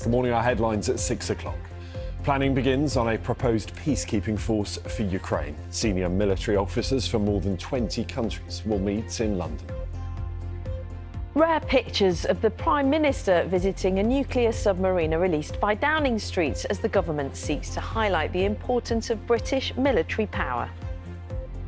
Good morning, our headlines at 6 o'clock. Planning begins on a proposed peacekeeping force for Ukraine. Senior military officers from more than 20 countries will meet in London. Rare pictures of the Prime Minister visiting a nuclear submarine are released by Downing Street as the government seeks to highlight the importance of British military power.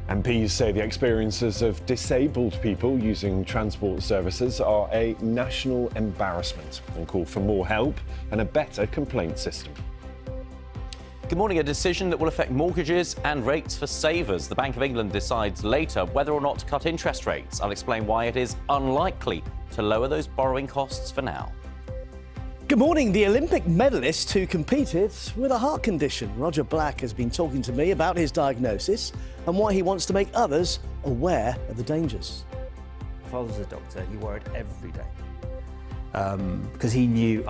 MPs say the experiences of disabled people using transport services are a national embarrassment and call for more help and a better complaint system. Good morning. A decision that will affect mortgages and rates for savers. The Bank of England decides later whether or not to cut interest rates. I'll explain why it is unlikely to lower those borrowing costs for now. Good morning. The Olympic medalist who competed with a heart condition. Roger Black has been talking to me about his diagnosis and why he wants to make others aware of the dangers. My father was a doctor. He worried every day because he knew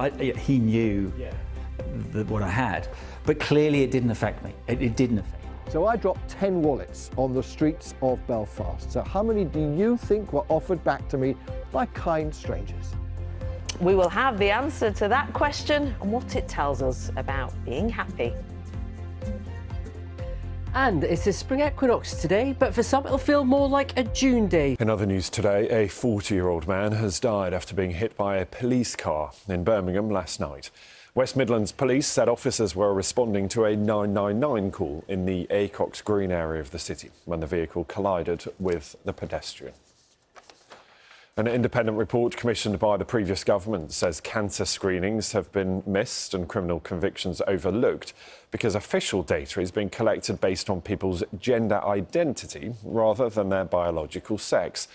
what I had, but clearly it didn't affect me. It didn't affect me. So I dropped 10 wallets on the streets of Belfast. So how many do you think were offered back to me by kind strangers? We will have the answer to that question and what it tells us about being happy. And it's a spring equinox today, but for some it'll feel more like a June day. In other news today, a 40-year-old man has died after being hit by a police car in Birmingham last night. West Midlands Police said officers were responding to a 999 call in the Acox Green area of the city when the vehicle collided with the pedestrian. An independent report commissioned by the previous government says cancer screenings have been missed and criminal convictions overlooked because official data is being collected based on people's gender identity rather than their biological sex.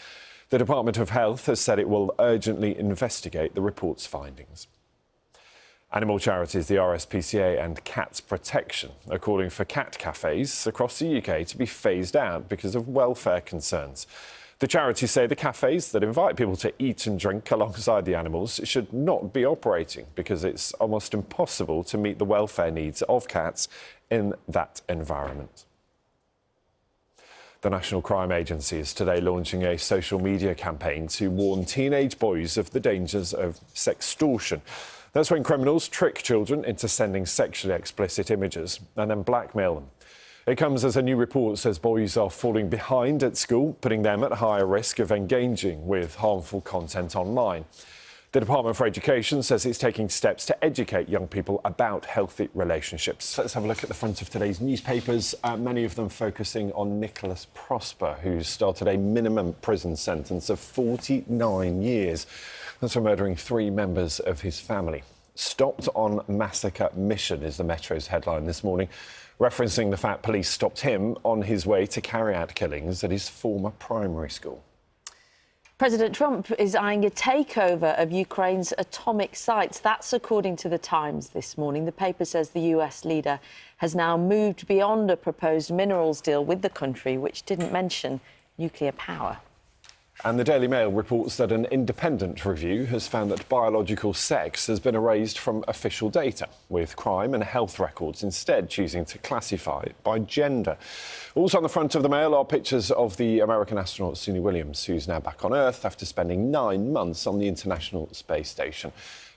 The Department of Health has said it will urgently investigate the report's findings. Animal charities, the RSPCA and Cats Protection are calling for cat cafes across the UK to be phased out because of welfare concerns. The charities say the cafes that invite people to eat and drink alongside the animals should not be operating because it's almost impossible to meet the welfare needs of cats in that environment. The National Crime Agency is today launching a social media campaign to warn teenage boys of the dangers of sextortion. That's when criminals trick children into sending sexually explicit images and then blackmail them. It comes as a new report says boys are falling behind at school, putting them at higher risk of engaging with harmful content online. The Department for Education says it's taking steps to educate young people about healthy relationships. Let's have a look at the front of today's newspapers, many of them focusing on Nicholas Prosper, who's started a minimum prison sentence of 49 years. That's for murdering 3 members of his family. Stopped on massacre mission is the Metro's headline this morning, referencing the fact police stopped him on his way to carry out killings at his former primary school. President Trump is eyeing a takeover of Ukraine's atomic sites. That's according to The Times this morning. The paper says the US leader has now moved beyond a proposed minerals deal with the country, which didn't mention nuclear power. And the Daily Mail reports that an independent review has found that biological sex has been erased from official data, with crime and health records instead choosing to classify it by gender. Also on the front of the Mail are pictures of the American astronaut Suni Williams, who's now back on Earth after spending 9 months on the International Space Station.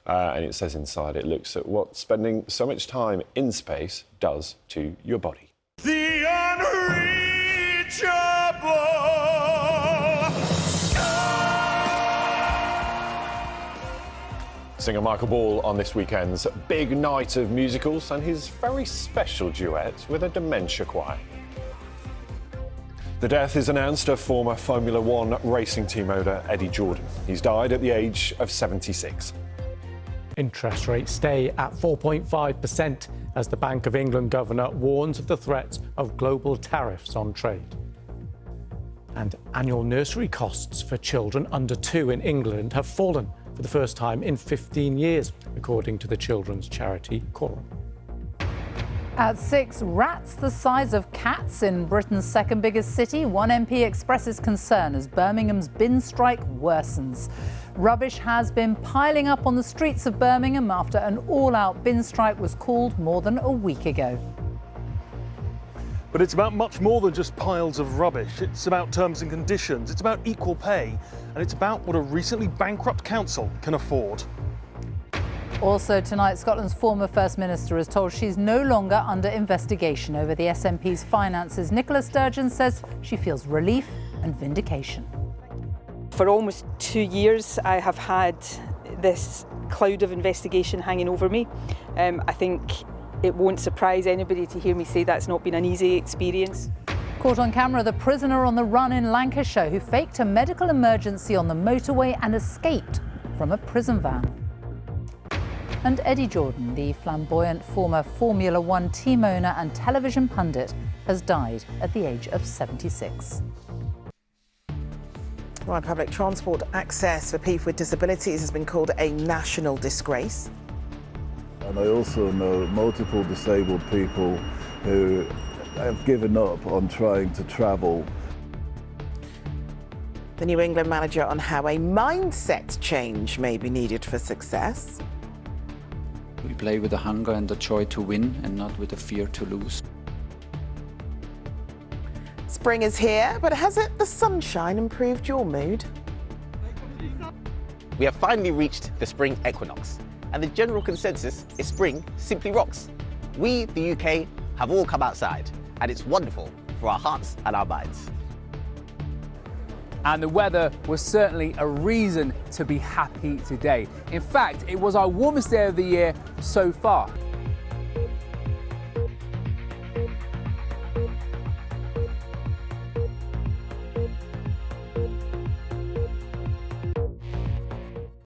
And it says inside it looks at what spending so much time in space does to your body. The unreachable. Singer Michael Ball on this weekend's big night of musicals and his very special duet with a dementia choir. The death is announced of former Formula One racing team owner Eddie Jordan. He's died at the age of 76. Interest rates stay at 4.5% as the Bank of England governor warns of the threat of global tariffs on trade. And annual nursery costs for children under 2 in England have fallen for the first time in 15 years, according to the children's charity Coram. At 6, rats the size of cats in Britain's second biggest city. One MP expresses concern as Birmingham's bin strike worsens. Rubbish has been piling up on the streets of Birmingham after an all-out bin strike was called more than a week ago. But it's about much more than just piles of rubbish. It's about terms and conditions, it's about equal pay, and it's about what a recently bankrupt council can afford. Also tonight, Scotland's former First Minister is told she's no longer under investigation over the SNP's finances. Nicola Sturgeon says she feels relief and vindication. For almost 2 years, I have had this cloud of investigation hanging over me. I think it won't surprise anybody to hear me say that's not been an easy experience. Caught on camera, the prisoner on the run in Lancashire who faked a medical emergency on the motorway and escaped from a prison van. And Eddie Jordan, the flamboyant former Formula One team owner and television pundit, has died at the age of 76. Well, public transport access for people with disabilities has been called a national disgrace. And I also know multiple disabled people who have given up on trying to travel. The New England manager on how a mindset change may be needed for success. We play with the hunger and the joy to win and not with the fear to lose. Spring is here, but hasn't the sunshine improved your mood? We have finally reached the spring equinox, and the general consensus is spring simply rocks. We, the UK, have all come outside, and it's wonderful for our hearts and our minds. And the weather was certainly a reason to be happy today. In fact, it was our warmest day of the year so far.